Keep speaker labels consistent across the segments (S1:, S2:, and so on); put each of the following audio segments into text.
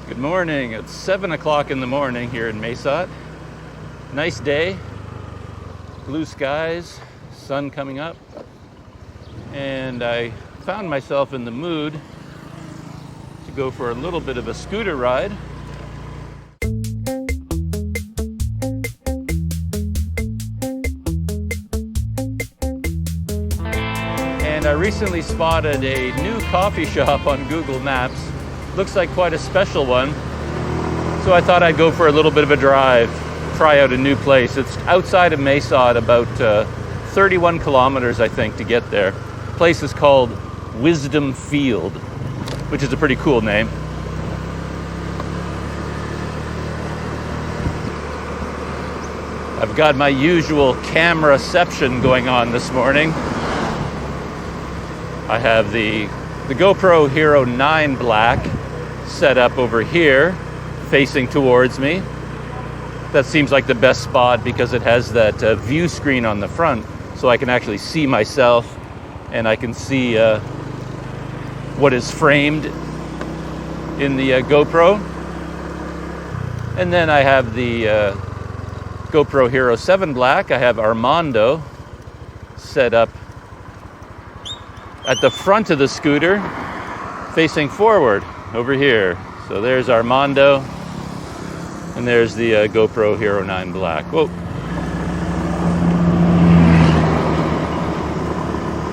S1: Good morning. It's 7 o'clock in the morning here in Mae Sot. Nice day, blue skies, sun coming up, and I found myself in the mood to go for a little bit of a scooter ride. And I recently spotted a new coffee shop on Google Maps. Looks like quite a special one. So I thought I'd go for a little bit of a drive, try out a new place. It's outside of Mae Sot, about 31 kilometers, I think, to get there. The place is called Wisdom Field, which is a pretty cool name. I've got my usual cameraception going on this morning. I have the GoPro Hero 9 Black set up over here, facing towards me. That seems like the best spot because it has that view screen on the front, so I can actually see myself and I can see what is framed in the GoPro. And then I have the GoPro Hero 7 Black. I have Armando set up at the front of the scooter, facing forward over here. So there's Armando, and there's the GoPro Hero 9 Black. Whoa.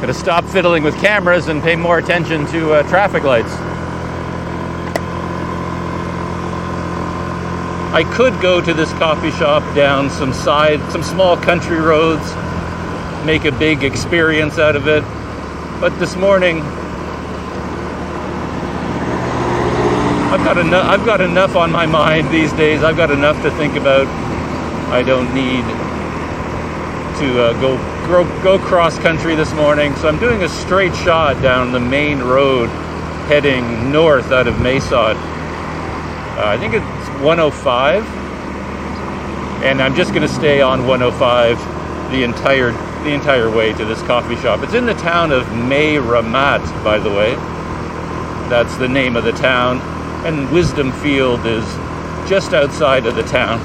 S1: Gotta stop fiddling with cameras and pay more attention to traffic lights. I could go to this coffee shop down some small country roads, make a big experience out of it. But this morning, I've got enough on my mind these days. I've got enough to think about. I don't need to go cross country this morning. So I'm doing a straight shot down the main road, heading north out of Mae Sot. I think it's 105, and I'm just going to stay on 105 the entire way to this coffee shop. It's in the town of Mae Ramat, by the way. That's the name of the town. And Wisdom Field is just outside of the town.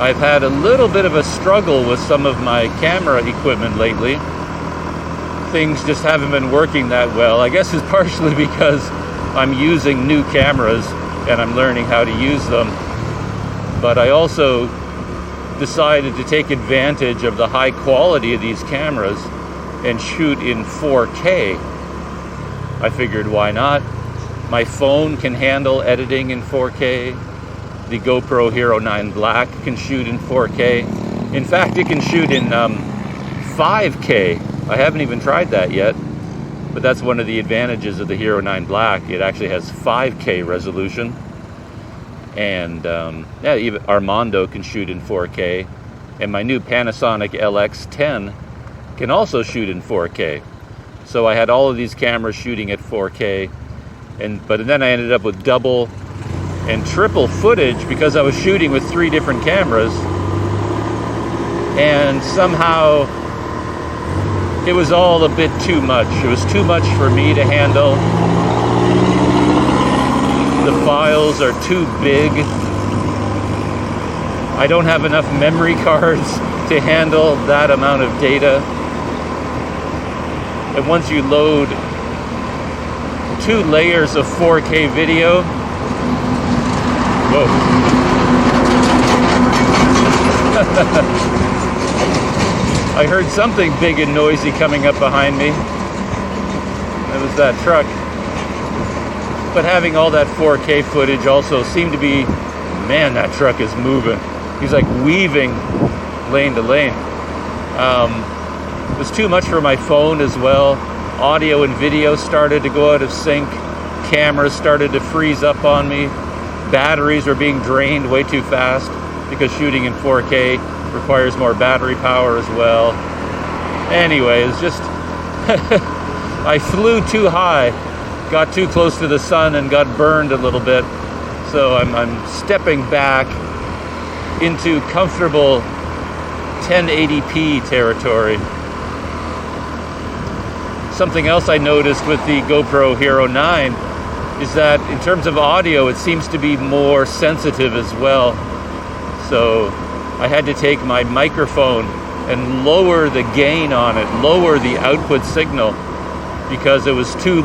S1: I've had a little bit of a struggle with some of my camera equipment lately. Things just haven't been working that well. I guess it's partially because I'm using new cameras and I'm learning how to use them. But I also decided to take advantage of the high quality of these cameras and shoot in 4K. I figured, why not? My phone can handle editing in 4K. The GoPro Hero 9 Black can shoot in 4K. In fact, it can shoot in 5K. I haven't even tried that yet, but that's one of the advantages of the Hero 9 Black. It actually has 5K resolution. And even Armando can shoot in 4K. And my new Panasonic LX10 can also shoot in 4K. So I had all of these cameras shooting at 4K. But then I ended up with double and triple footage because I was shooting with 3 different cameras. And somehow it was all a bit too much. It was too much for me to handle. The files are too big. I don't have enough memory cards to handle that amount of data. And once you load 2 layers of 4K video, whoa. I heard something big and noisy coming up behind me. It was that truck. But having all that 4K footage also seemed to be, man, that truck is moving. He's like weaving lane to lane. It was too much for my phone as well. Audio and video started to go out of sync. Cameras started to freeze up on me. Batteries were being drained way too fast because shooting in 4K requires more battery power as well. Anyway, it's just I flew too high, got too close to the sun and got burned a little bit. So I'm stepping back into comfortable 1080p territory. Something else I noticed with the GoPro Hero 9 is that in terms of audio, it seems to be more sensitive as well. So I had to take my microphone and lower the gain on it, lower the output signal, because it was too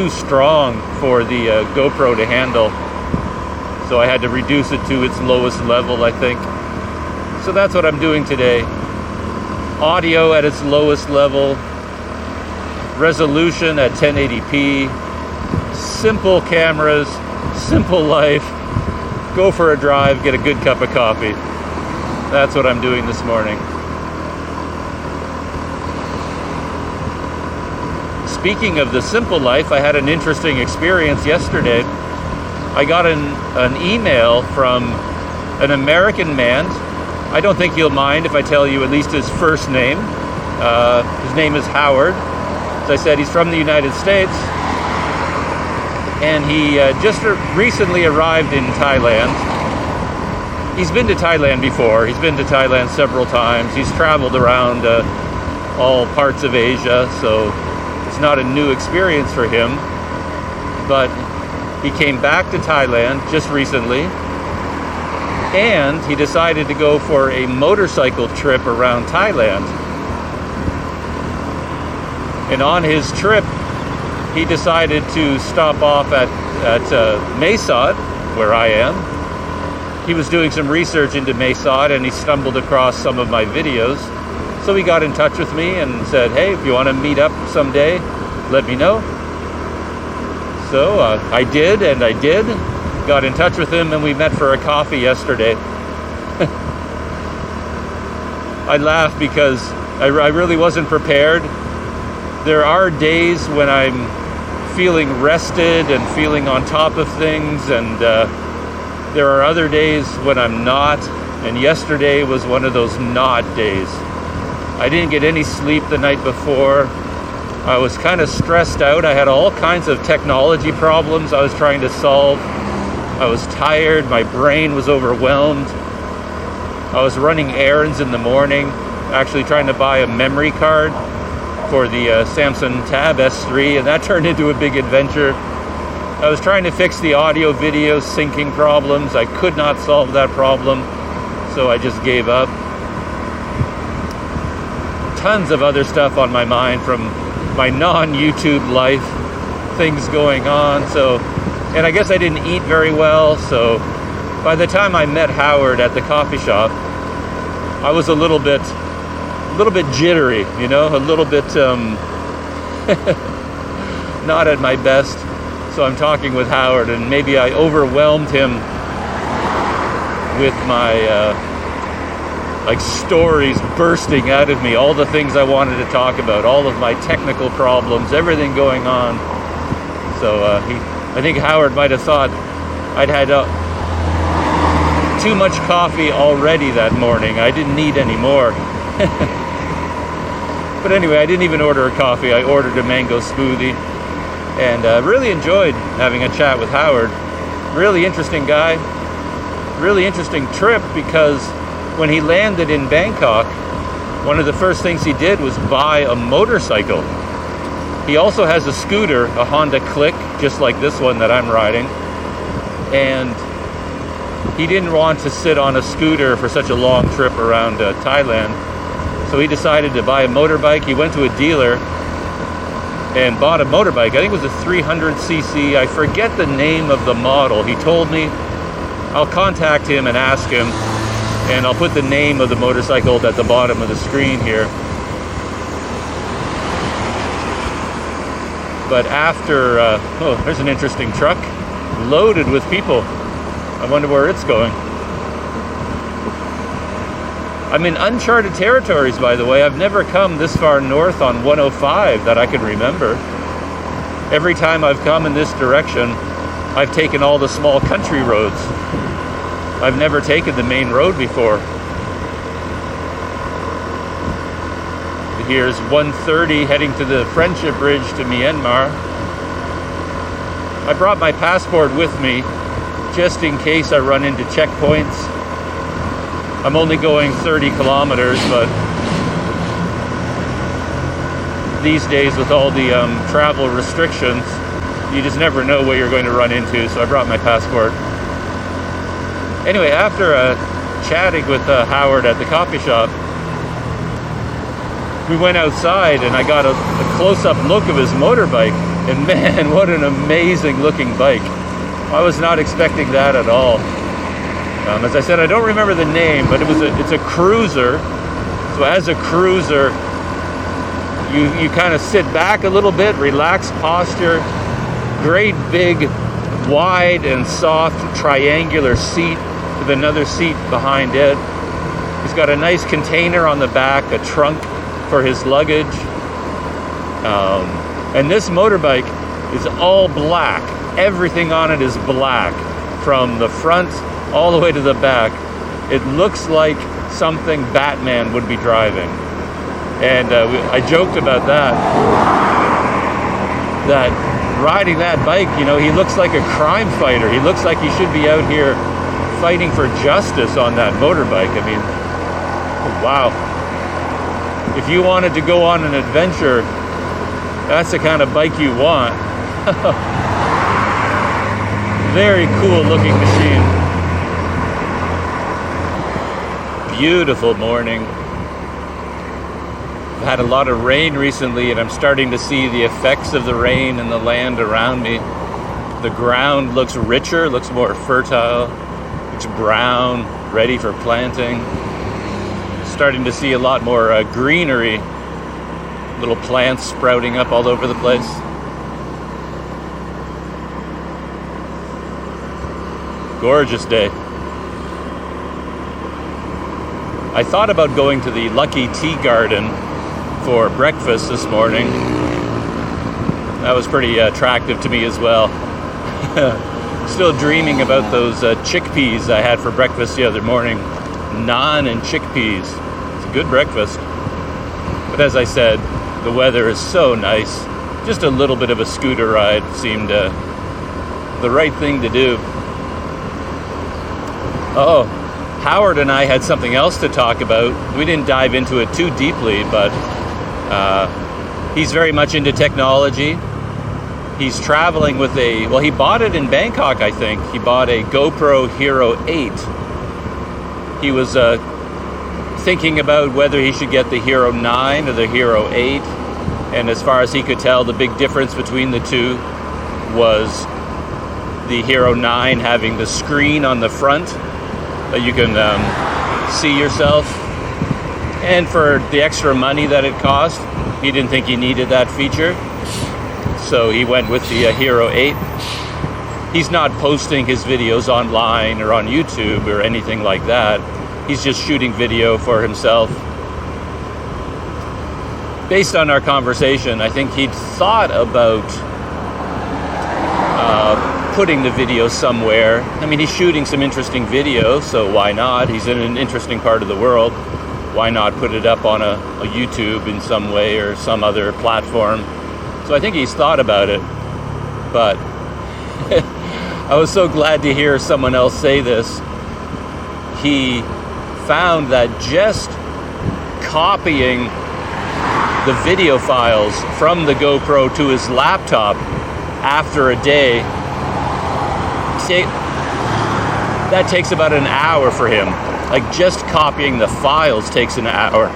S1: strong for the GoPro to handle. So I had to reduce it to its lowest level, I think. So that's what I'm doing today. Audio at its lowest level, resolution at 1080p, simple cameras, simple life, go for a drive, get a good cup of coffee. That's what I'm doing this morning. Speaking of the simple life, I had an interesting experience yesterday. I got an email from an American man. I don't think he'll mind if I tell you at least his first name. His name is Howard. As I said, he's from the United States. And he just recently arrived in Thailand. He's been to Thailand before. He's been to Thailand several times. He's traveled around all parts of Asia, so it's not a new experience for him. But he came back to Thailand just recently, and he decided to go for a motorcycle trip around Thailand. And on his trip, he decided to stop off at Mae Sot, where I am. He was doing some research into Mae Sot, and he stumbled across some of my videos. So he got in touch with me and said, hey, if you want to meet up someday, let me know. So I did. Got in touch with him, and we met for a coffee yesterday. I laugh because I really wasn't prepared. There are days when I'm feeling rested and feeling on top of things, and there are other days when I'm not, and yesterday was one of those not days. I didn't get any sleep the night before. I was kind of stressed out. I had all kinds of technology problems I was trying to solve. I was tired. My brain was overwhelmed. I was running errands in the morning, actually trying to buy a memory card for the Samsung Tab S3, and that turned into a big adventure. I was trying to fix the audio video syncing problems. I could not solve that problem, so I just gave up. Tons of other stuff on my mind from my non-YouTube life, things going on. So, and I guess I didn't eat very well, so by the time I met Howard at the coffee shop, I was a little bit jittery, you know, a little bit not at my best. So I'm talking with Howard, and maybe I overwhelmed him with my stories bursting out of me, all the things I wanted to talk about, all of my technical problems, everything going on. So I think Howard might have thought I'd had too much coffee already that morning. I didn't need any more. But anyway, I didn't even order a coffee. I ordered a mango smoothie, and really enjoyed having a chat with Howard. Really interesting guy. Really interesting trip, because when he landed in Bangkok, one of the first things he did was buy a motorcycle. He also has a scooter, a Honda Click, just like this one that I'm riding. And he didn't want to sit on a scooter for such a long trip around Thailand. So he decided to buy a motorbike. He went to a dealer and bought a motorbike. I think it was a 300cc. I forget the name of the model. He told me. I'll contact him and ask him, and I'll put the name of the motorcycle at the bottom of the screen here. But after, there's an interesting truck loaded with people. I wonder where it's going. I'm in uncharted territories, by the way. I've never come this far north on 105 that I can remember. Every time I've come in this direction, I've taken all the small country roads. I've never taken the main road before. Here's 130 heading to the Friendship Bridge to Myanmar. I brought my passport with me just in case I run into checkpoints. I'm only going 30 kilometers, but these days with all the travel restrictions, you just never know what you're going to run into, so I brought my passport. Anyway, after chatting with Howard at the coffee shop, we went outside and I got a close-up look of his motorbike, and man, what an amazing looking bike. I was not expecting that at all. As I said, I don't remember the name, but it's a cruiser. So as a cruiser, you kind of sit back a little bit, relaxed posture, great big, wide and soft triangular seat with another seat behind it. He's got a nice container on the back, a trunk for his luggage. And this motorbike is all black. Everything on it is black, from the front all the way to the back. It looks like something Batman would be driving. And I joked about that riding that bike, you know, he looks like a crime fighter. He looks like he should be out here fighting for justice on that motorbike. I mean, wow. If you wanted to go on an adventure, that's the kind of bike you want. Very cool looking machine. Beautiful morning. I've had a lot of rain recently, and I'm starting to see the effects of the rain in the land around me. The ground looks richer, looks more fertile, looks brown, ready for planting. Starting to see a lot more greenery, little plants sprouting up all over the place. Gorgeous day. I thought about going to the Lucky Tea Garden for breakfast this morning. That was pretty attractive to me as well. Still dreaming about those chickpeas I had for breakfast the other morning. Naan and chickpeas. It's a good breakfast. But as I said, the weather is so nice. Just a little bit of a scooter ride seemed the right thing to do. Oh, Howard and I had something else to talk about. We didn't dive into it too deeply, but he's very much into technology. He's traveling with he bought it in Bangkok, I think. He bought a GoPro Hero 8. He was thinking about whether he should get the Hero 9 or the Hero 8. And as far as he could tell, the big difference between the two was the Hero 9 having the screen on the front that you can see yourself. And for the extra money that it cost, he didn't think he needed that feature. So he went with the Hero 8. He's not posting his videos online or on YouTube or anything like that. He's just shooting video for himself. Based on our conversation, I think he'd thought about putting the video somewhere. I mean, he's shooting some interesting videos, so why not? He's in an interesting part of the world. Why not put it up on a YouTube in some way or some other platform? So I think he's thought about it. But I was so glad to hear someone else say this. He found that just copying the video files from the GoPro to his laptop after a day, that takes about an hour for him. Like, just copying the files takes an hour.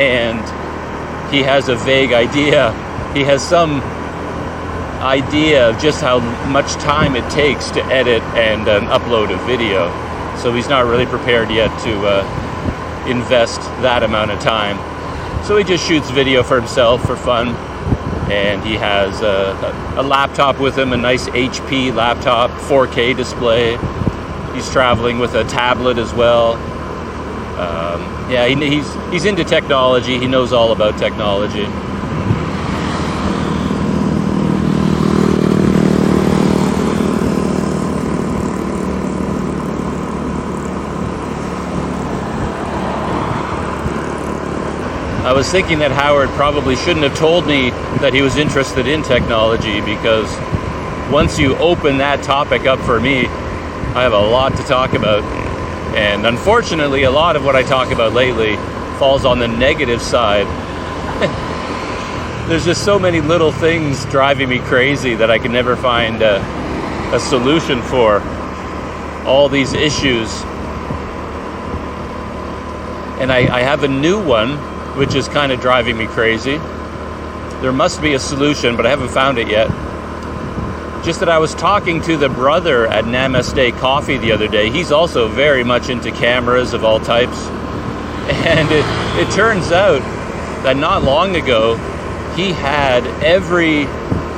S1: And he has a vague idea. He has some idea of just how much time it takes to edit and upload a video. So he's not really prepared yet to invest that amount of time. So he just shoots video for himself for fun. And he has a laptop with him, a nice HP laptop, 4K display. He's traveling with a tablet as well. He's into technology. He knows all about technology. I was thinking that Howard probably shouldn't have told me that he was interested in technology, because once you open that topic up for me, I have a lot to talk about. And unfortunately, a lot of what I talk about lately falls on the negative side. there's just so many little things driving me crazy that I can never find a solution for all these issues. And I have a new one, which is kind of driving me crazy. There must be a solution, but I haven't found it yet. Just that I was talking to the brother at Namaste Coffee the other day. He's also very much into cameras of all types. And it turns out that not long ago, he had every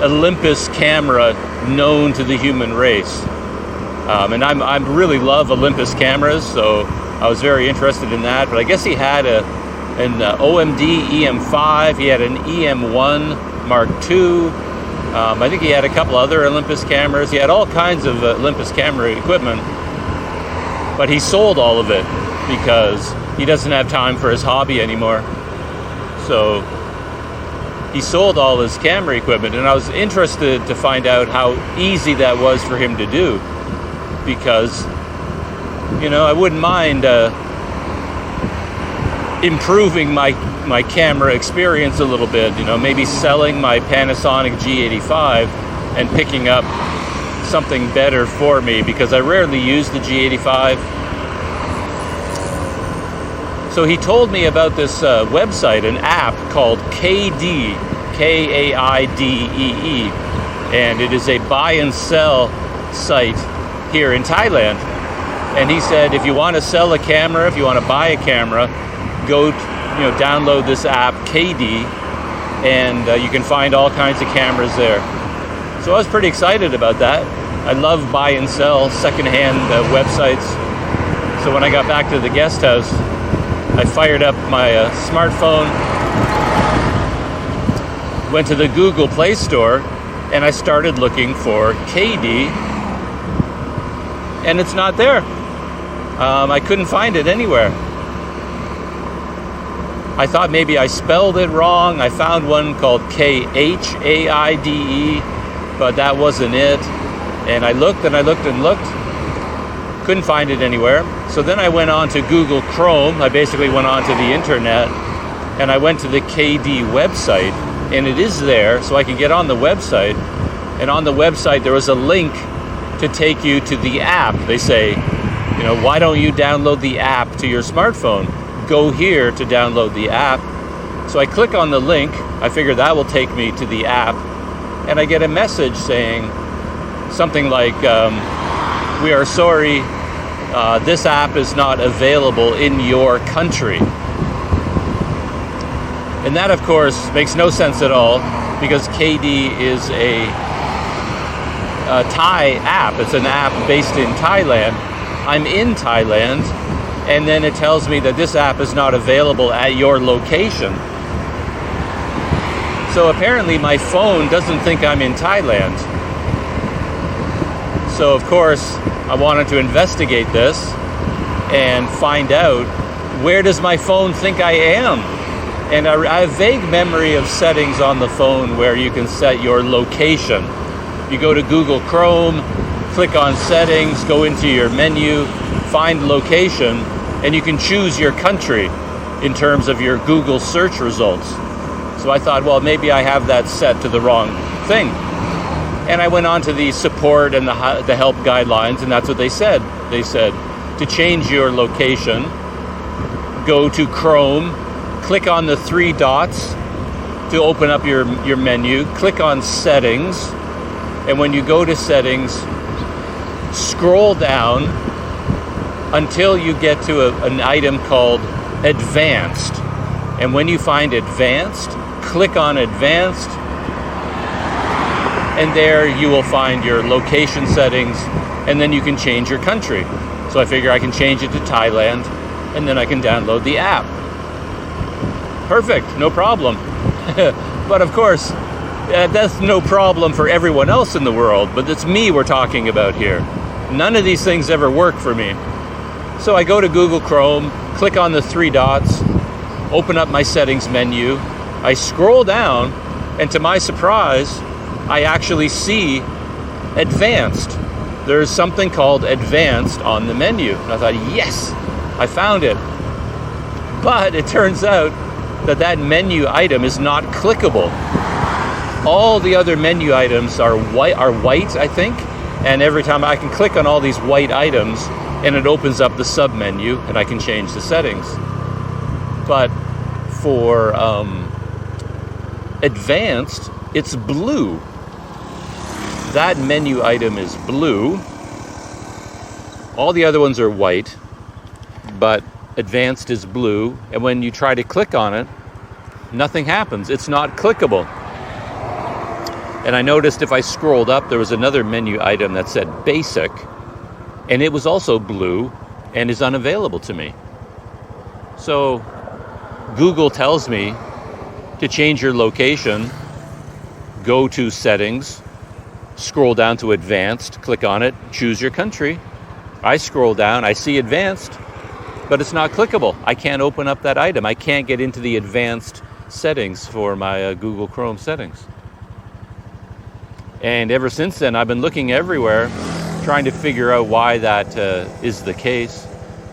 S1: Olympus camera known to the human race. And I really love Olympus cameras, so I was very interested in that. But I guess he had an OMD EM5, he had an EM1 Mark II. I think he had a couple other Olympus cameras. He had all kinds of Olympus camera equipment. But he sold all of it because he doesn't have time for his hobby anymore. So he sold all his camera equipment, and I was interested to find out how easy that was for him to do, because, you know, I wouldn't mind improving my camera experience a little bit, you know, maybe selling my Panasonic G85 and picking up something better for me, because I rarely use the G85. So he told me about this website, an app called KD, K-A-I-D-E-E, and it is a buy and sell site here in Thailand. And he said, if you want to sell a camera, if you want to buy a camera, go, download this app, KD, and you can find all kinds of cameras there. So I was pretty excited about that. I love buy and sell secondhand websites. So when I got back to the guest house, I fired up my smartphone, went to the Google Play Store, and I started looking for KD, and it's not there. I couldn't find it anywhere. I thought maybe I spelled it wrong. I found one called KHAIDE, but that wasn't it. And I looked and I looked and looked. Couldn't find it anywhere. So then I went on to Google Chrome. I basically went on to the internet, and I went to the KD website, and it is there, so I can get on the website. And on the website, there was a link to take you to the app. They say, why don't you download the app to your smartphone? Go here to download the app. So I click on the link. I figure that will take me to the app, and I get a message saying something like, we are sorry, this app is not available in your country. And that, of course, makes no sense at all, because KD is a Thai app. It's an app based in Thailand. I'm in Thailand, and then it tells me that this app is not available at your location. So apparently my phone doesn't think I'm in Thailand. So of course, I wanted to investigate this and find out, where does my phone think I am? And I have vague memory of settings on the phone where you can set your location. You go to Google Chrome, click on settings, go into your menu, find location, and you can choose your country in terms of your Google search results. So I thought, well, maybe I have that set to the wrong thing. And I went on to the support and the help guidelines, and that's what they said. They said, to change your location, go to Chrome, click on the 3 dots to open up your menu, click on settings, and when you go to settings, scroll down until you get to an item called advanced. And when you find advanced, click on advanced, and there you will find your location settings, and then you can change your country. So I figure I can change it to Thailand, and then I can download the app. Perfect, no problem. But of course, that's no problem for everyone else in the world, but it's me we're talking about here. None of these things ever work for me. So I go to Google Chrome, click on the 3 dots, open up my settings menu, I scroll down, and to my surprise, I actually see advanced. There's something called advanced on the menu. And I thought, yes, I found it. But it turns out that menu item is not clickable. All the other menu items are white, I think, and every time I can click on all these white items and it opens up the sub menu and I can change the settings. But for advanced, it's blue. That menu item is blue. All the other ones are white, but advanced is blue. And when you try to click on it, nothing happens. It's not clickable. And I noticed if I scrolled up, there was another menu item that said basic, and it was also blue and is unavailable to me. So Google tells me to change your location, go to settings, scroll down to advanced, click on it, choose your country. I scroll down, I see advanced, but it's not clickable. I can't open up that item. I can't get into the advanced settings for my Google Chrome settings. And ever since then, I've been looking everywhere, trying to figure out why that is the case,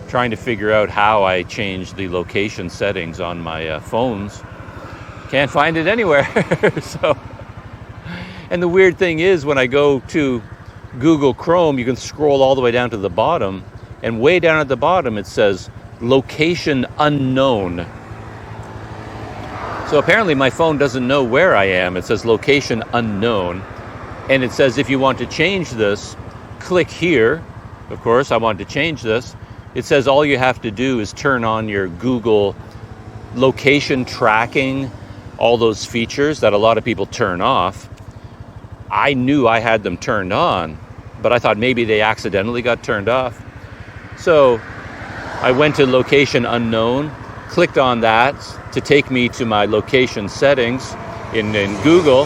S1: trying to figure out how I change the location settings on my phones. Can't find it anywhere. So, and the weird thing is, when I go to Google Chrome, you can scroll all the way down to the bottom, and way down at the bottom it says location unknown. So apparently my phone doesn't know where I am. It says location unknown. And it says if you want to change this, click here. Of course, I want to change this. It says all you have to do is turn on your Google location tracking, all those features that a lot of people turn off. I knew I had them turned on, but I thought maybe they accidentally got turned off. So I went to location unknown, clicked on that to take me to my location settings in Google,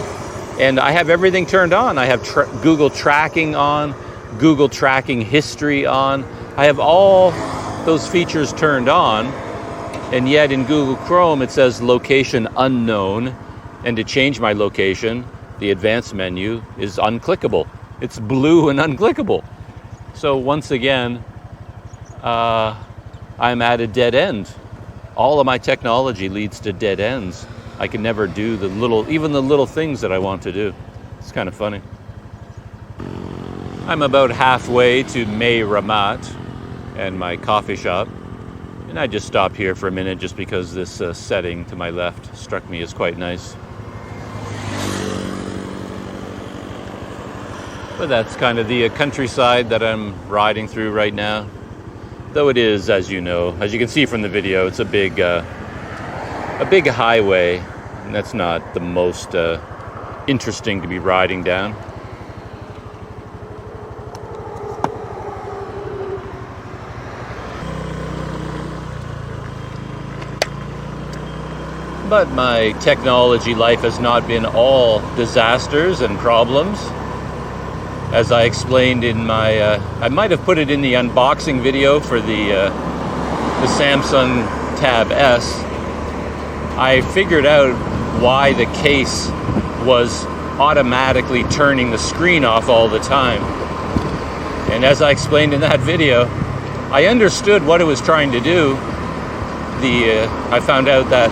S1: and I have everything turned on. I have Google tracking on, Google tracking history on. I have all those features turned on, and yet in Google Chrome it says location unknown, and to change my location, the advanced menu is unclickable. It's blue and unclickable. So once again, I'm at a dead end. All of my technology leads to dead ends. I can never do even the little things that I want to do. It's kind of funny. I'm about halfway to Mae Ramat and my coffee shop. And I just stopped here for a minute just because this setting to my left struck me as quite nice. But that's kind of the countryside that I'm riding through right now. Though it is, as you know, as you can see from the video, it's a big highway, and that's not the most interesting to be riding down. But my technology life has not been all disasters and problems. As I explained in my, I might have put it in the unboxing video for the Samsung Tab S. I figured out why the case was automatically turning the screen off all the time. And as I explained in that video, I understood what it was trying to do. I found out that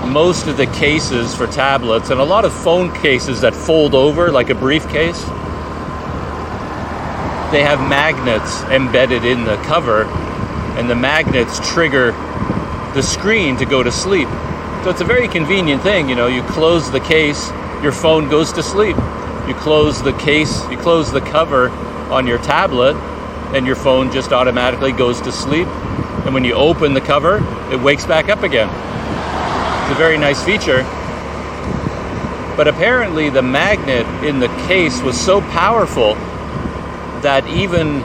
S1: most of the cases for tablets and a lot of phone cases that fold over like a briefcase, they have magnets embedded in the cover, and the magnets trigger the screen to go to sleep. So it's a very convenient thing, you know, you close the case, your phone goes to sleep. You close the case, you close the cover on your tablet, and your phone just automatically goes to sleep. And when you open the cover, it wakes back up again. It's a very nice feature. But apparently the magnet in the case was so powerful that even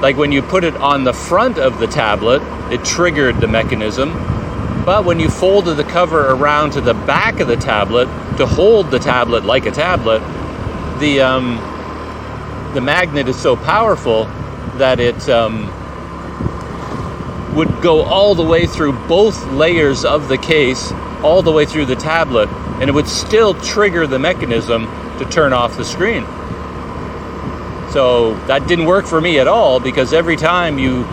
S1: like when you put it on the front of the tablet, it triggered the mechanism. But when you folded the cover around to the back of the tablet to hold the tablet like a tablet, the magnet is so powerful that it would go all the way through both layers of the case, all the way through the tablet, and it would still trigger the mechanism to turn off the screen. So that didn't work for me at all, because every time you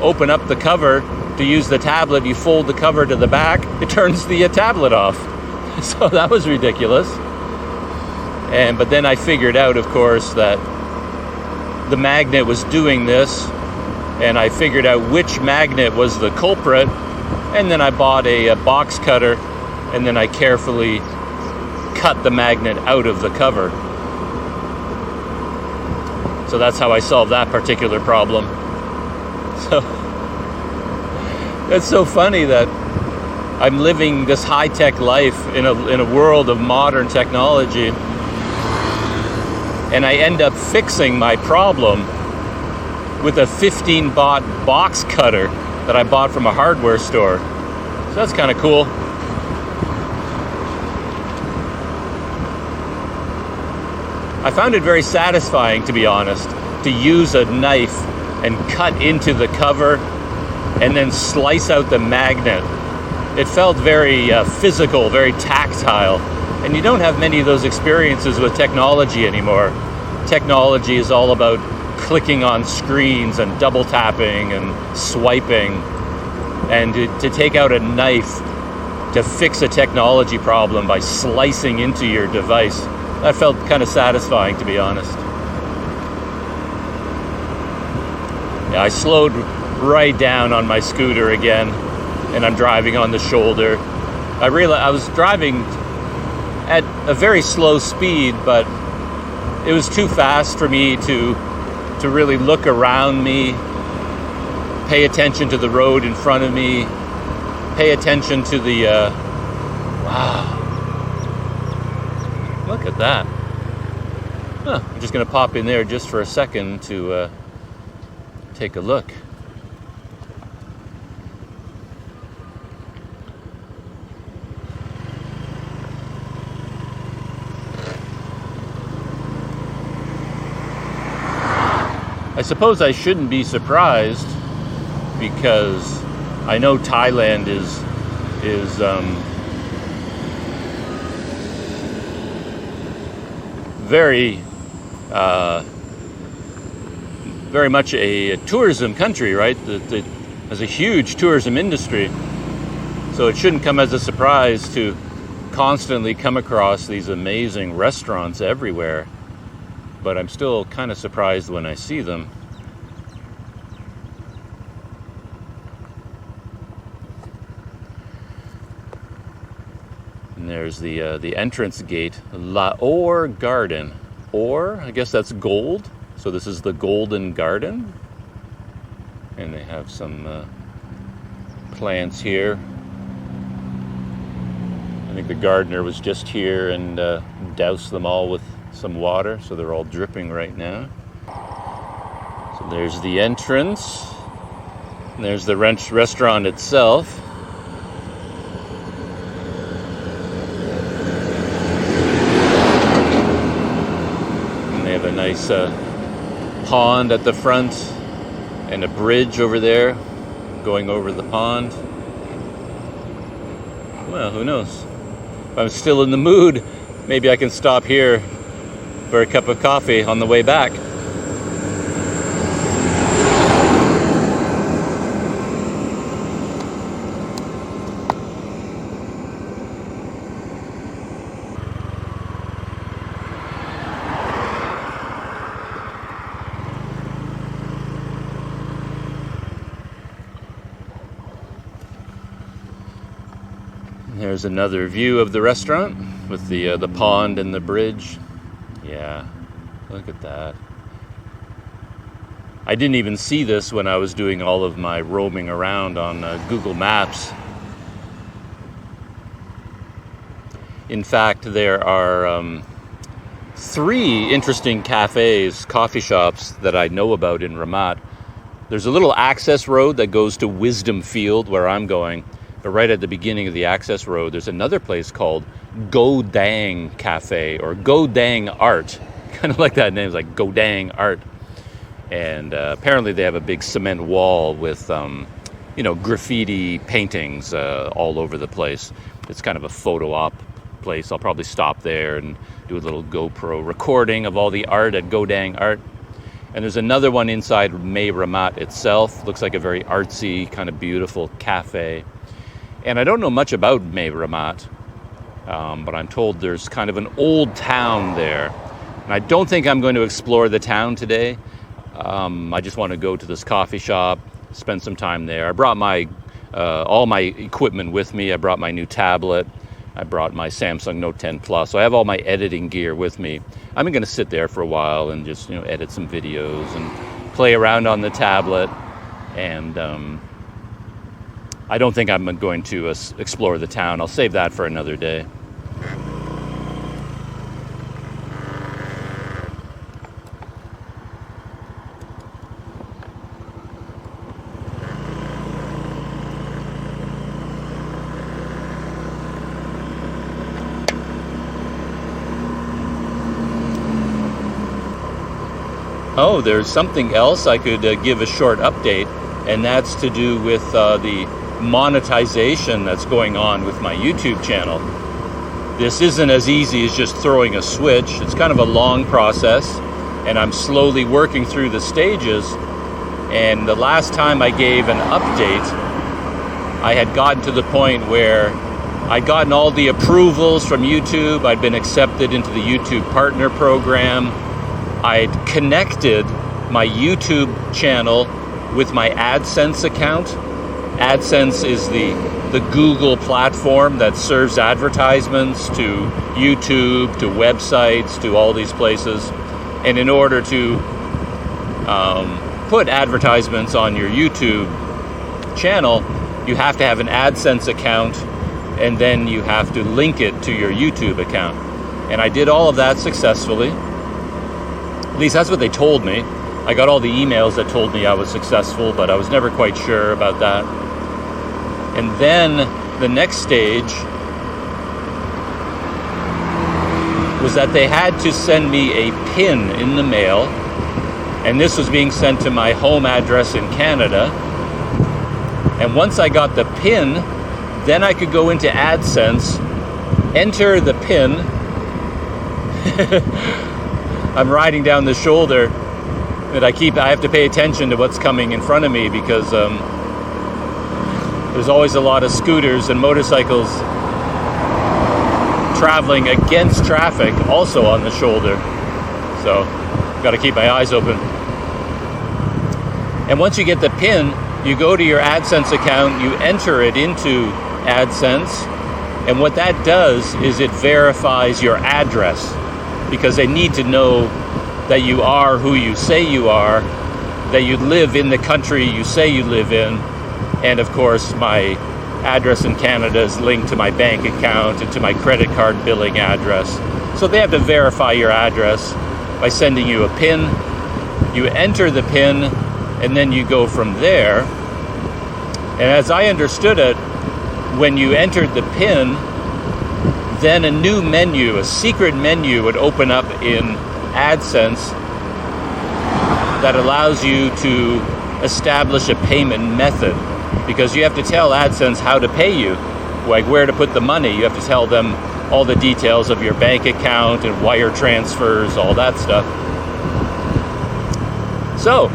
S1: open up the cover to use the tablet, you fold the cover to the back, it turns the tablet off. So that was ridiculous. But then I figured out, of course, that the magnet was doing this, and I figured out which magnet was the culprit, and then I bought a box cutter, and then I carefully cut the magnet out of the cover. So that's how I solved that particular problem. So it's so funny that I'm living this high-tech life in a world of modern technology, and I end up fixing my problem with a 15-baht box cutter that I bought from a hardware store. So that's kind of cool. I found it very satisfying, to be honest, to use a knife and cut into the cover and then slice out the magnet. It felt very physical, very tactile. And you don't have many of those experiences with technology anymore. Technology is all about clicking on screens and double tapping and swiping. And to take out a knife to fix a technology problem by slicing into your device, that felt kind of satisfying, to be honest. Yeah, I slowed right down on my scooter again, and I'm driving on the shoulder. I realized I was driving at a very slow speed, but it was too fast for me to really look around me, pay attention to the road in front of me, pay attention to the wow. Look at that. Huh, I'm just going to pop in there just for a second to take a look. I suppose I shouldn't be surprised, because I know Thailand is very much a tourism country, right? That has a huge tourism industry. So it shouldn't come as a surprise to constantly come across these amazing restaurants everywhere. But I'm still kind of surprised when I see them. And there's the entrance gate, Lahore Garden. Or, I guess that's gold. So this is the Golden Garden. And they have some plants here. I think the gardener was just here and doused them all with some water, so they're all dripping right now. So there's the entrance. And there's the restaurant itself. And they have a nice pond at the front and a bridge over there going over the pond. Well, who knows? If I'm still in the mood, maybe I can stop here for a cup of coffee on the way back. There's another view of the restaurant with the pond and the bridge. Yeah, look at that. I didn't even see this when I was doing all of my roaming around on Google Maps. In fact, there are 3 interesting cafes, coffee shops that I know about in Ramat. There's a little access road that goes to Wisdom Field, where I'm going. But right at the beginning of the access road, there's another place called Go Dang Cafe, or Go Dang Art. Kind of like that name, it's like Go Dang Art. And apparently they have a big cement wall with, graffiti paintings all over the place. It's kind of a photo op place. I'll probably stop there and do a little GoPro recording of all the art at Go Dang Art. And there's another one inside Mae Ramat itself. Looks like a very artsy, kind of beautiful cafe. And I don't know much about Mae Ramat, but I'm told there's kind of an old town there. And I don't think I'm going to explore the town today. I just want to go to this coffee shop, spend some time there. I brought all my equipment with me. I brought my new tablet. I brought my Samsung Note 10 Plus. So I have all my editing gear with me. I'm going to sit there for a while and just, edit some videos and play around on the tablet. And I don't think I'm going to explore the town. I'll save that for another day. Oh, there's something else I could give a short update, and that's to do with the monetization that's going on with my YouTube channel. This isn't as easy as just throwing a switch. It's kind of a long process, and I'm slowly working through the stages. And the last time I gave an update, I had gotten to the point where I'd gotten all the approvals from YouTube. I'd been accepted into the YouTube Partner Program. I'd connected my YouTube channel with my AdSense account. AdSense is the Google platform that serves advertisements to YouTube, to websites, to all these places. And in order to put advertisements on your YouTube channel, you have to have an AdSense account, and then you have to link it to your YouTube account. And I did all of that successfully. At least that's what they told me. I got all the emails that told me I was successful, but I was never quite sure about that. And then the next stage was that they had to send me a PIN in the mail, and this was being sent to my home address in Canada. And once I got the PIN, then I could go into AdSense, enter the PIN. I'm riding down the shoulder, and I have to pay attention to what's coming in front of me because there's always a lot of scooters and motorcycles traveling against traffic also on the shoulder. So I've got to keep my eyes open. And once you get the PIN, you go to your AdSense account, you enter it into AdSense, and what that does is it verifies your address, because they need to know that you are who you say you are, that you live in the country you say you live in. And of course, my address in Canada is linked to my bank account and to my credit card billing address. So they have to verify your address by sending you a PIN. You enter the PIN, and then you go from there. And as I understood it, when you entered the PIN, then a new menu, a secret menu, would open up in AdSense that allows you to establish a payment method, because you have to tell AdSense how to pay you, like where to put the money. You have to tell them all the details of your bank account and wire transfers, all that stuff. So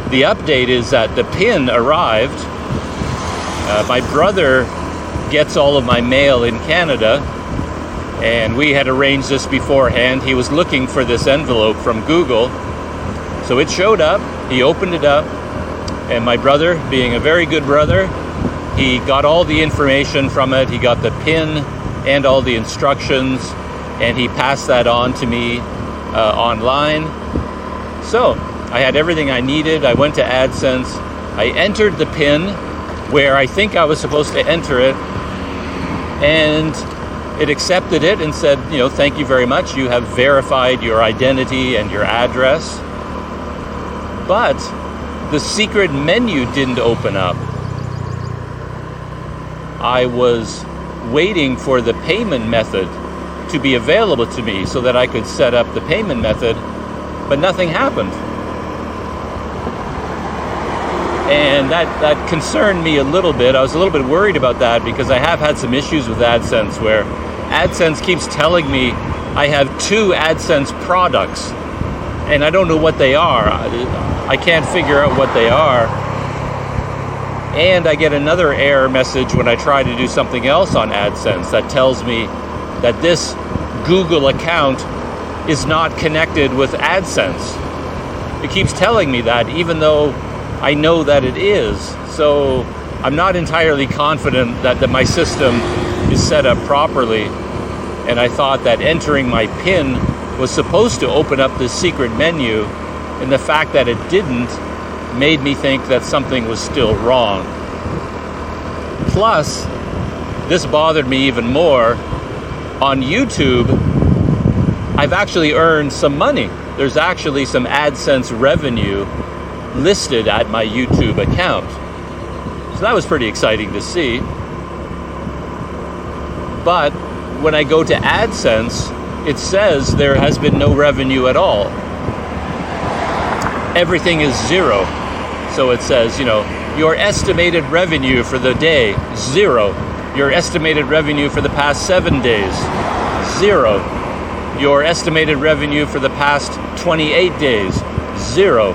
S1: the update is that the PIN arrived. My brother gets all of my mail in Canada, and we had arranged this beforehand. He was looking for this envelope from Google. So it showed up, he opened it up, and my brother, being a very good brother, he got all the information from it. He got the PIN and all the instructions, and he passed that on to me online. So I had everything I needed. I went to AdSense. I entered the PIN where I think I was supposed to enter it, and it accepted it and said, thank you very much. You have verified your identity and your address. But the secret menu didn't open up. I was waiting for the payment method to be available to me so that I could set up the payment method, but nothing happened. And that concerned me a little bit. I was a little bit worried about that because I have had some issues with AdSense where AdSense keeps telling me I have 2 AdSense products. and I don't know what they are. I can't figure out what they are. And I get another error message when I try to do something else on AdSense that tells me that this Google account is not connected with AdSense. It keeps telling me that, even though I know that it is. So I'm not entirely confident that my system is set up properly. And I thought that entering my PIN was supposed to open up this secret menu, and the fact that it didn't made me think that something was still wrong. Plus, this bothered me even more. On YouTube, I've actually earned some money. There's actually some AdSense revenue listed at my YouTube account. So that was pretty exciting to see. But when I go to AdSense, it says there has been no revenue at all. Everything is zero. So it says, your estimated revenue for the day, 0. Your estimated revenue for the past 7 days, 0. Your estimated revenue for the past 28 days, 0.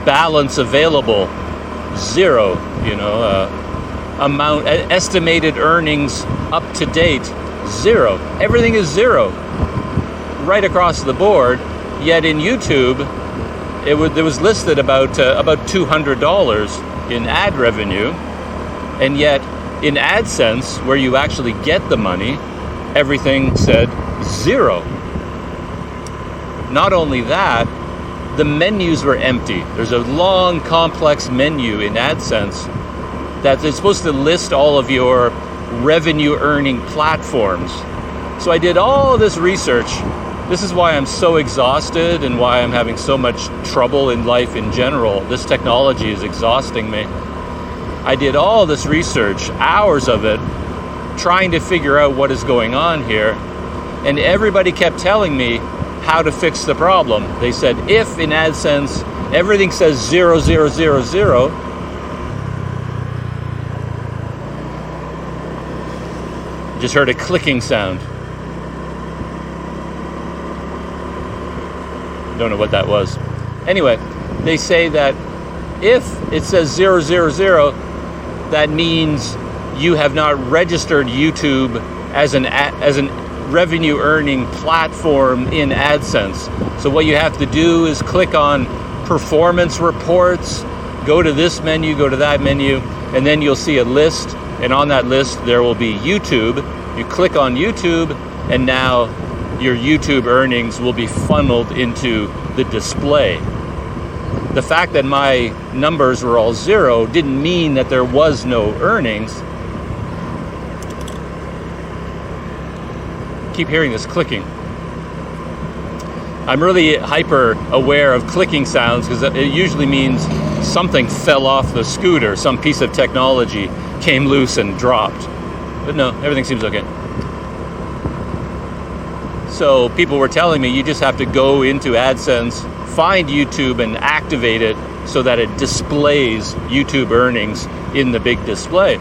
S1: Balance available, 0. Amount, estimated earnings up to date, 0. Everything is 0 right across the board. Yet in YouTube, it was listed about $200 in ad revenue, and yet in AdSense, where you actually get the money, everything said 0. Not only that, the menus were empty. There's a long, complex menu in AdSense that is supposed to list all of your revenue earning platforms. So I did all this research. This is why I'm so exhausted and why I'm having so much trouble in life in general. This technology is exhausting me. I did all this research, hours of it, trying to figure out what is going on here. And everybody kept telling me how to fix the problem. They said, if in AdSense everything says 0, 0, 0, 0, just heard a clicking sound. Don't know what that was. Anyway, they say that if it says 0, 0, 0, that means you have not registered YouTube as an revenue earning platform in AdSense. So what you have to do is click on performance reports, go to this menu, go to that menu, and then you'll see a list, and on that list there will be YouTube. You click on YouTube, and now your YouTube earnings will be funneled into the display. The fact that my numbers were all 0 didn't mean that there was no earnings. Keep hearing this clicking. I'm really hyper aware of clicking sounds because it usually means something fell off the scooter, some piece of technology came loose and dropped. But no, everything seems okay. So people were telling me you just have to go into AdSense, find YouTube and activate it so that it displays YouTube earnings in the big display.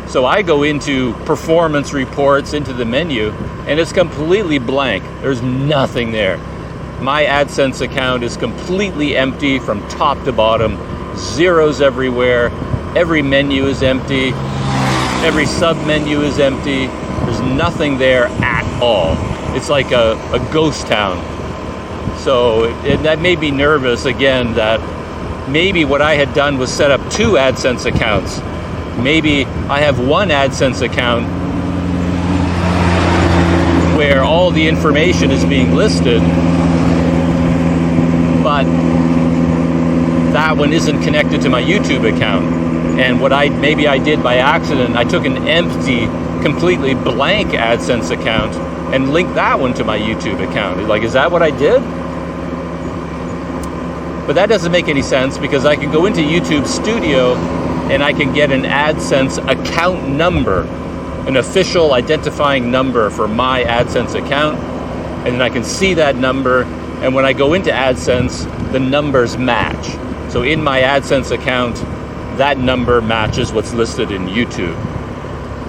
S1: So I go into performance reports, into the menu, and it's completely blank. There's nothing there. My AdSense account is completely empty from top to bottom. Zeros everywhere. Every menu is empty. Every sub-menu is empty. There's nothing there at all. It's like a ghost town. So that made me nervous again that maybe what I had done was set up 2 AdSense accounts. Maybe I have one AdSense account where all the information is being listed, but that one isn't connected to my YouTube account. And what maybe I did by accident, I took an empty, completely blank AdSense account and linked that one to my YouTube account. Like, is that what I did? But that doesn't make any sense because I can go into YouTube Studio and I can get an AdSense account number, an official identifying number for my AdSense account, and then I can see that number, and when I go into AdSense, the numbers match. So in my AdSense account, that number matches what's listed in YouTube.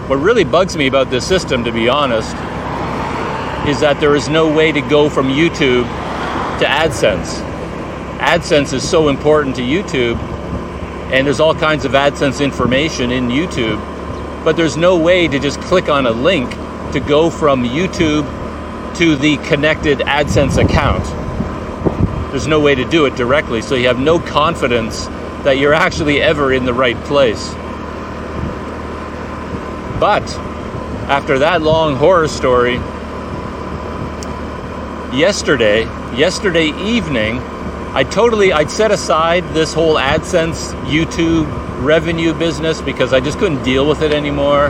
S1: What really bugs me about this system, to be honest, is that there is no way to go from YouTube to AdSense. AdSense is so important to YouTube, and there's all kinds of AdSense information in YouTube, but there's no way to just click on a link to go from YouTube to the connected AdSense account. There's no way to do it directly, so you have no confidence that you're actually ever in the right place. But after that long horror story, yesterday evening, I'd set aside this whole AdSense YouTube revenue business because I just couldn't deal with it anymore.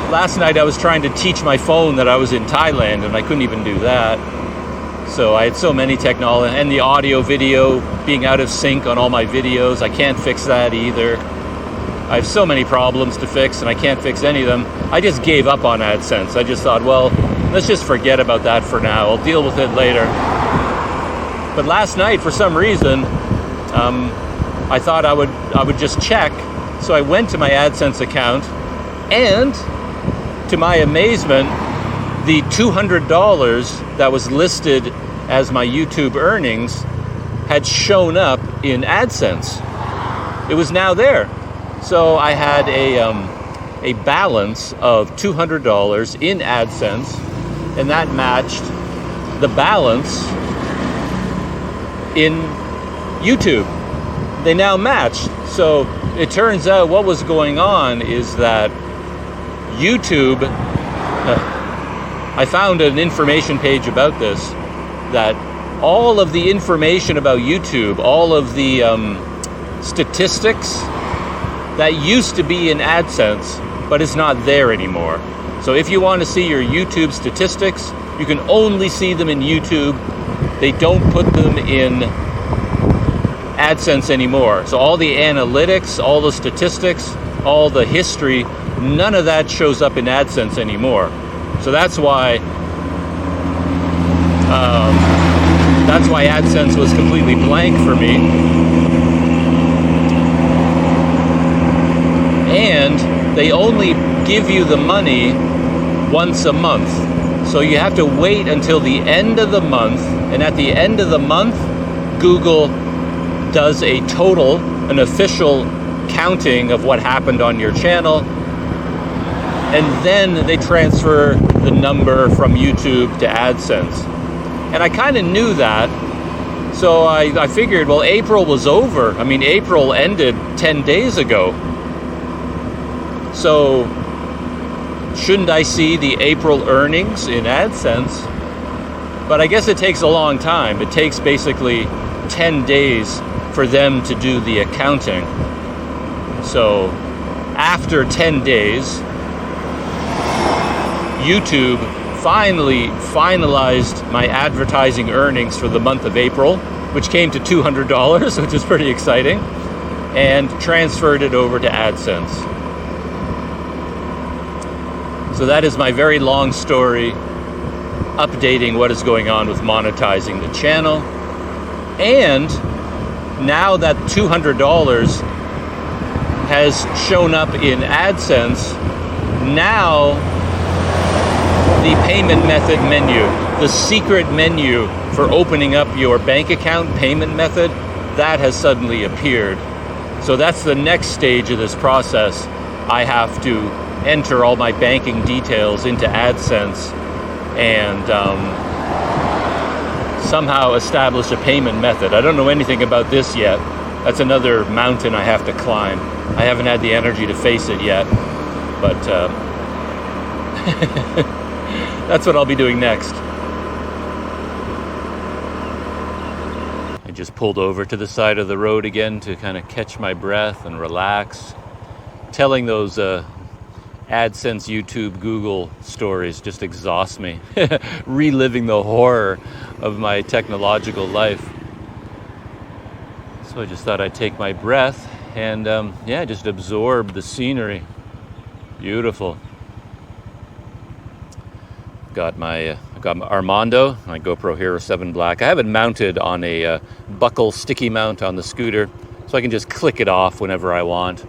S1: Last night I was trying to teach my phone that I was in Thailand, and I couldn't even do that. So I had so many technology, and the audio video being out of sync on all my videos. I can't fix that either. I have so many problems to fix, and I can't fix any of them. I just gave up on AdSense. I just thought, well, let's just forget about that for now. I'll deal with it later. But last night, for some reason, I thought I would just check. So I went to my AdSense account, and to my amazement, the $200 that was listed as my YouTube earnings had shown up in AdSense. It was now there. So I had a balance of $200 in AdSense, and that matched the balance in YouTube. They now matched. So it turns out what was going on is that YouTube, I found an information page about this, that all of the information about YouTube, all of the statistics that used to be in AdSense, but it's not there anymore. So if you want to see your YouTube statistics, you can only see them in YouTube. They don't put them in AdSense anymore. So all the analytics, all the statistics, all the history, none of that shows up in AdSense anymore. So that's why AdSense was completely blank for me. And they only give you the money once a month. So you have to wait until the end of the month, and at the end of the month, Google does a total, an official counting of what happened on your channel, and then they transfer the number from YouTube to AdSense. And I kind of knew that, so I figured, well, April was over. I mean, April ended 10 days ago. So shouldn't I see the April earnings in AdSense? But I guess it takes a long time. It takes basically 10 days for them to do the accounting. So after 10 days, YouTube finally finalized my advertising earnings for the month of April, which came to $200, which is pretty exciting, and transferred it over to AdSense. So that is my very long story updating what is going on with monetizing the channel. And now that $200 has shown up in AdSense, now the payment method menu, the secret menu for opening up your bank account payment method, that has suddenly appeared. So that's the next stage of this process. I have to enter all my banking details into AdSense and somehow establish a payment method. I don't know anything about this yet. That's another mountain I have to climb. I haven't had the energy to face it yet, but that's what I'll be doing next. I just pulled over to the side of the road again to kind of catch my breath and relax. Telling those AdSense, YouTube, Google stories just exhaust me. Reliving the horror of my technological life. So I just thought I'd take my breath and just absorb the scenery. Beautiful. Got my Armando, my GoPro Hero 7 Black. I have it mounted on a buckle sticky mount on the scooter, so I can just click it off whenever I want.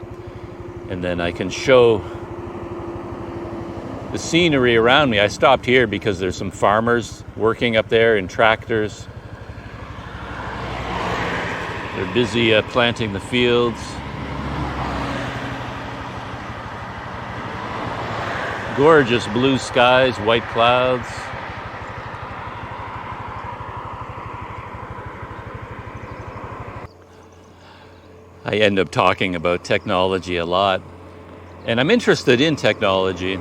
S1: And then I can show the scenery around me. I stopped here because there's some farmers working up there in tractors. They're busy planting the fields. Gorgeous blue skies, white clouds. I end up talking about technology a lot, and I'm interested in technology,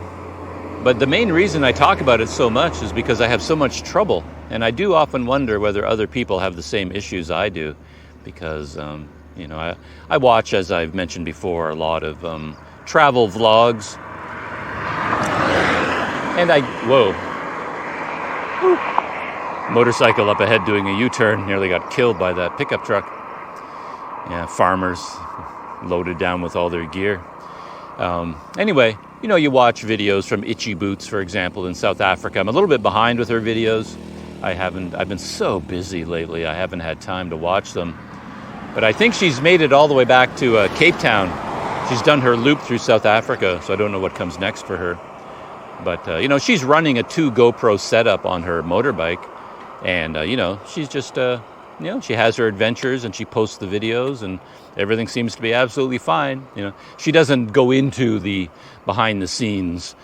S1: but the main reason I talk about it so much is because I have so much trouble, and I do often wonder whether other people have the same issues I do, because I watch, as I've mentioned before, a lot of travel vlogs. And motorcycle up ahead doing a U-turn, nearly got killed by that pickup truck. Yeah, farmers loaded down with all their gear. Anyway, you watch videos from Itchy Boots, for example, in South Africa. I'm a little bit behind with her videos. I've been so busy lately, I haven't had time to watch them. But I think she's made it all the way back to Cape Town. She's done her loop through South Africa, so I don't know what comes next for her. But, she's running a 2 GoPro setup on her motorbike. And, she's just, she has her adventures and she posts the videos and everything seems to be absolutely fine. She doesn't go into the behind-the-scenes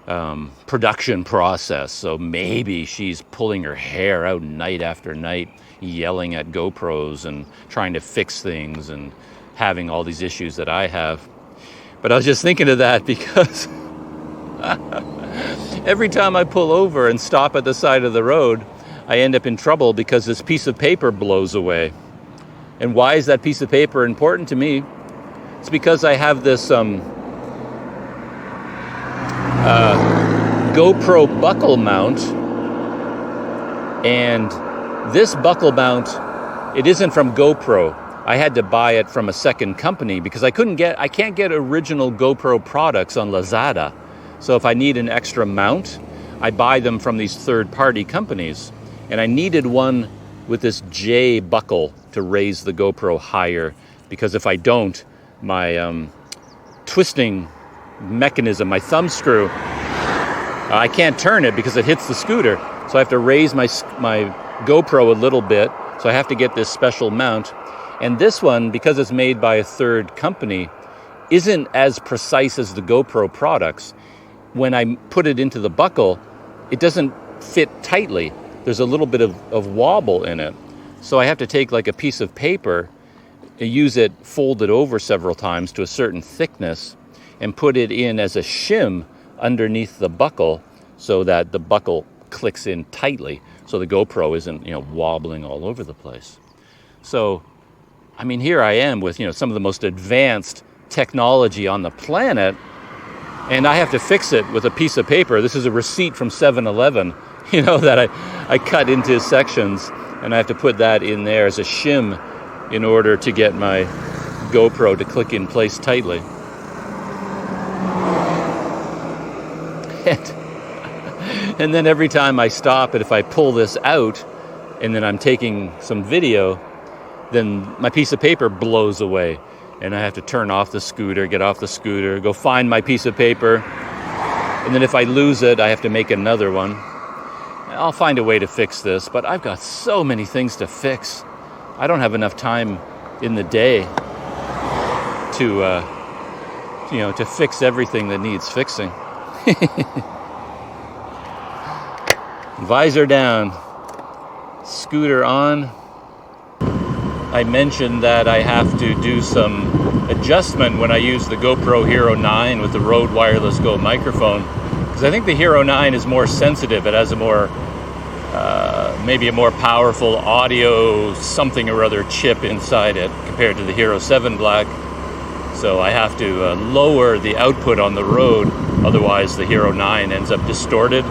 S1: production process. So maybe she's pulling her hair out night after night, yelling at GoPros and trying to fix things and having all these issues that I have. But I was just thinking of that because every time I pull over and stop at the side of the road, I end up in trouble because this piece of paper blows away. And why is that piece of paper important to me? It's because I have this GoPro buckle mount, and this buckle mount, it isn't from GoPro. I had to buy it from a second company because I can't get original GoPro products on Lazada. So if I need an extra mount, I buy them from these third-party companies. And I needed one with this J buckle to raise the GoPro higher, because if I don't, my twisting mechanism, my thumb screw, I can't turn it because it hits the scooter. So I have to raise my GoPro a little bit. So I have to get this special mount. And this one, because it's made by a third company, isn't as precise as the GoPro products. When I put it into the buckle, it doesn't fit tightly. There's a little bit of wobble in it. So I have to take like a piece of paper, use it, fold it over several times to a certain thickness, and put it in as a shim underneath the buckle so that the buckle clicks in tightly so the GoPro isn't, wobbling all over the place. So, here I am with, some of the most advanced technology on the planet, and I have to fix it with a piece of paper. This is a receipt from 7-Eleven, that I cut into sections, and I have to put that in there as a shim in order to get my GoPro to click in place tightly. And then every time I stop, and if I pull this out, and then I'm taking some video, then my piece of paper blows away. And I have to turn off the scooter, get off the scooter, go find my piece of paper. And then if I lose it, I have to make another one. I'll find a way to fix this, but I've got so many things to fix. I don't have enough time in the day to fix everything that needs fixing. Visor down, scooter on. I mentioned that I have to do some adjustment when I use the GoPro Hero 9 with the Rode Wireless Go microphone, because I think the Hero 9 is more sensitive. It has a more, maybe a more powerful audio something or other chip inside it compared to the Hero 7 Black. So I have to lower the output on the Rode, otherwise the Hero 9 ends up distorted.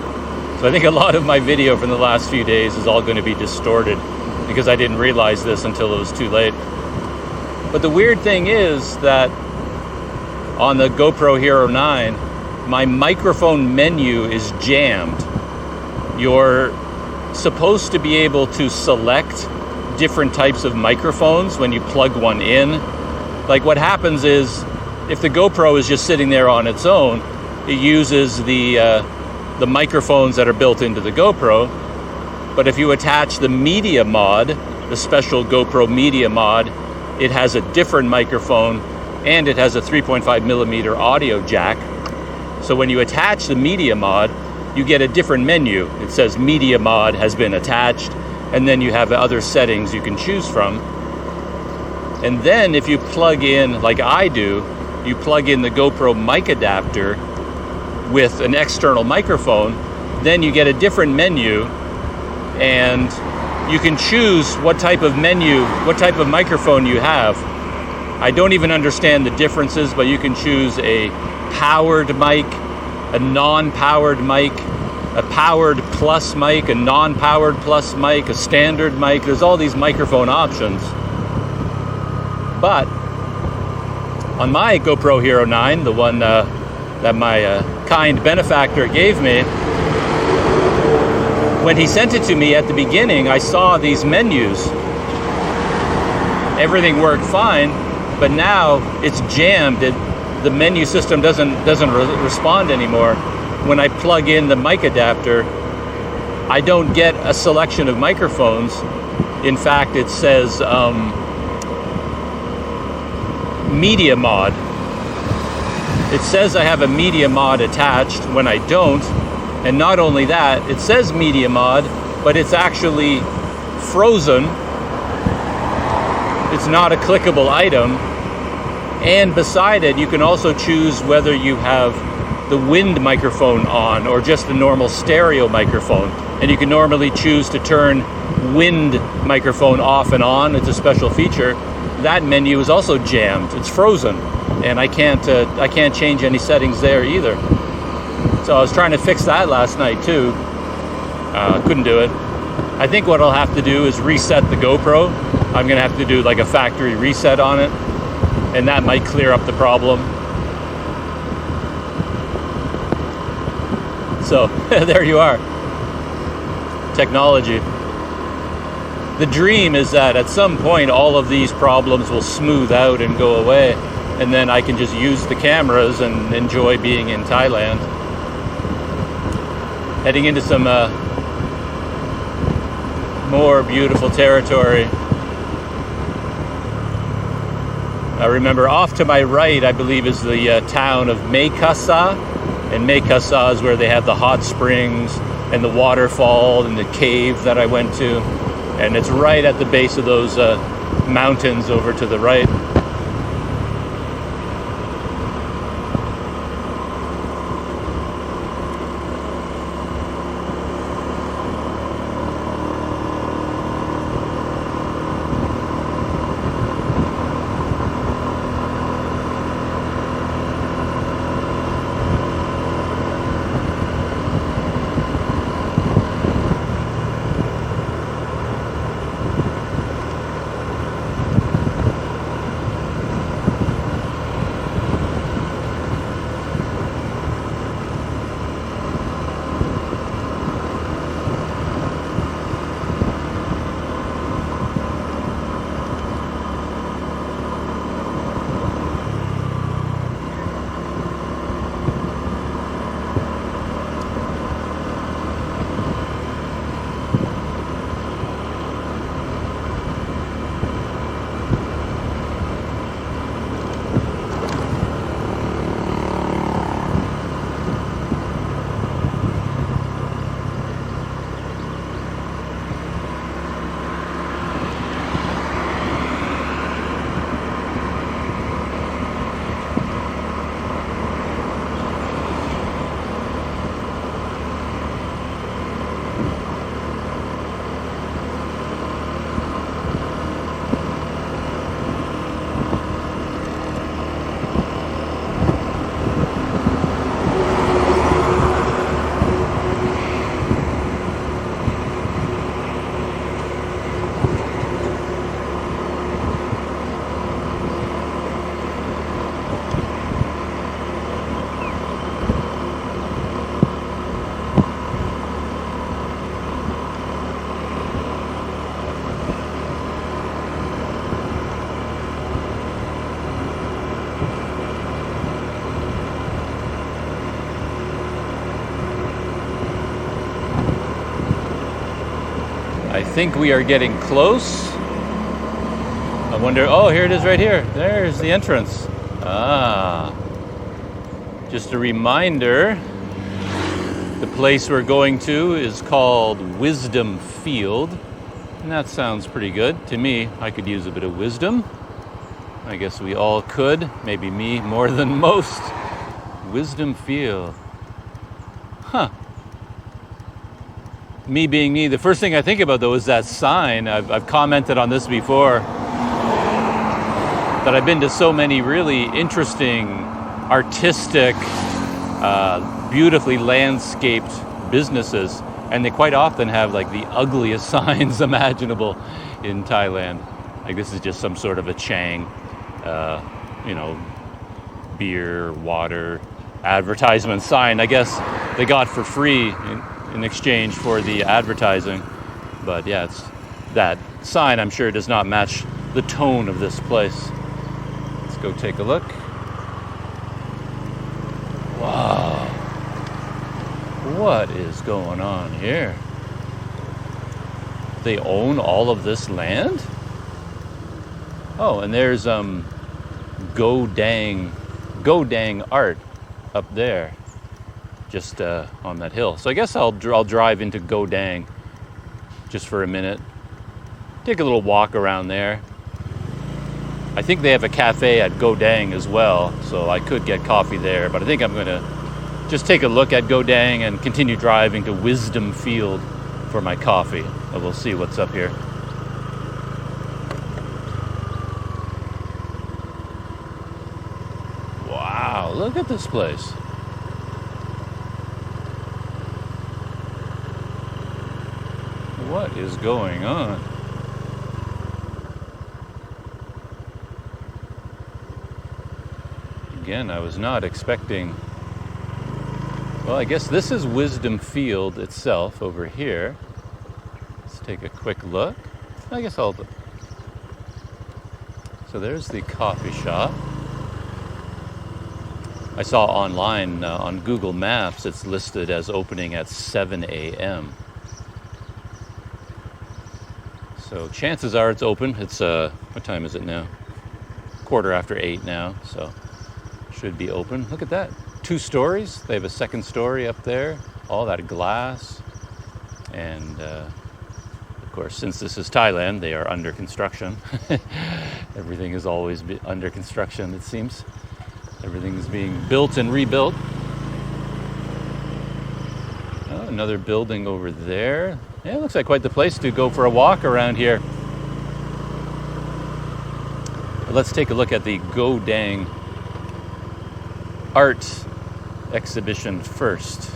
S1: So I think a lot of my video from the last few days is all going to be distorted, because I didn't realize this until it was too late. But the weird thing is that on the GoPro Hero 9, my microphone menu is jammed. You're supposed to be able to select different types of microphones when you plug one in. Like what happens is, if the GoPro is just sitting there on its own, it uses the microphones that are built into the GoPro. But if you attach the media mod, the special GoPro media mod, it has a different microphone and it has a 3.5 millimeter audio jack. So when you attach the media mod, you get a different menu. It says media mod has been attached, and then you have other settings you can choose from. And then if you plug in, like I do, you plug in the GoPro mic adapter with an external microphone, then you get a different menu, and you can choose what type of microphone you have. I don't even understand the differences, but you can choose a powered mic, a non-powered mic, a powered plus mic, a non-powered plus mic, a standard mic. There's all these microphone options. But on my GoPro Hero 9, the one that my kind benefactor gave me, when he sent it to me at the beginning, I saw these menus. Everything worked fine, but now it's jammed. The menu system doesn't respond anymore. When I plug in the mic adapter, I don't get a selection of microphones. In fact, it says media mod. It says I have a media mod attached when I don't. And not only that, it says media mod, but it's actually frozen. It's not a clickable item. And beside it, you can also choose whether you have the wind microphone on or just the normal stereo microphone. And you can normally choose to turn wind microphone off and on. It's a special feature. That menu is also jammed. It's frozen, and I can't change any settings there either. So I was trying to fix that last night too. Couldn't do it. I think what I'll have to do is reset the GoPro. I'm gonna have to do like a factory reset on it, and that might clear up the problem. So there you are. Technology. The dream is that at some point all of these problems will smooth out and go away, and then I can just use the cameras and enjoy being in Thailand. Heading into some more beautiful territory. I remember off to my right, I believe, is the town of Mae Sot, and Mae Sot is where they have the hot springs and the waterfall and the cave that I went to, and it's right at the base of those mountains over to the right. think we are getting close. I wonder, oh, here it is right here. There's the entrance. Ah. Just a reminder, the place we're going to is called Wisdom Field. And that sounds pretty good. To me, I could use a bit of wisdom. I guess we all could. Maybe me more than most. Wisdom Field. Huh. Me being me, the first thing I think about, though, is that sign. I've commented on this before, that I've been to so many really interesting, artistic, beautifully landscaped businesses, and they quite often have like the ugliest signs imaginable in Thailand. Like this is just some sort of a Chang, beer, water, advertisement sign. I guess they got for free in exchange for the advertising. But yeah, it's that sign, I'm sure, does not match the tone of this place. Let's go take a look. Wow. What is going on here? They own all of this land? Oh, and there's Godang art up there, just on that hill. So I guess I'll drive into Godang just for a minute. Take a little walk around there. I think they have a cafe at Godang as well, so I could get coffee there. But I think I'm going to just take a look at Godang and continue driving to Wisdom Field for my coffee. And we'll see what's up here. Wow, look at this place. What is going on? Again, I was not expecting... Well, I guess this is Wisdom Field itself over here. Let's take a quick look. I guess I'll... So there's the coffee shop. I saw online on Google Maps it's listed as opening at 7 a.m. So chances are it's open. It's, what time is it now? 8:15 now, so should be open. Look at that. 2 stories. They have a second story up there. All that glass. And, of course, since this is Thailand, they are under construction. Everything is always under construction, it seems. Everything is being built and rebuilt. Oh, another building over there. Yeah, it looks like quite the place to go for a walk around here. But let's take a look at the Godang art exhibition first.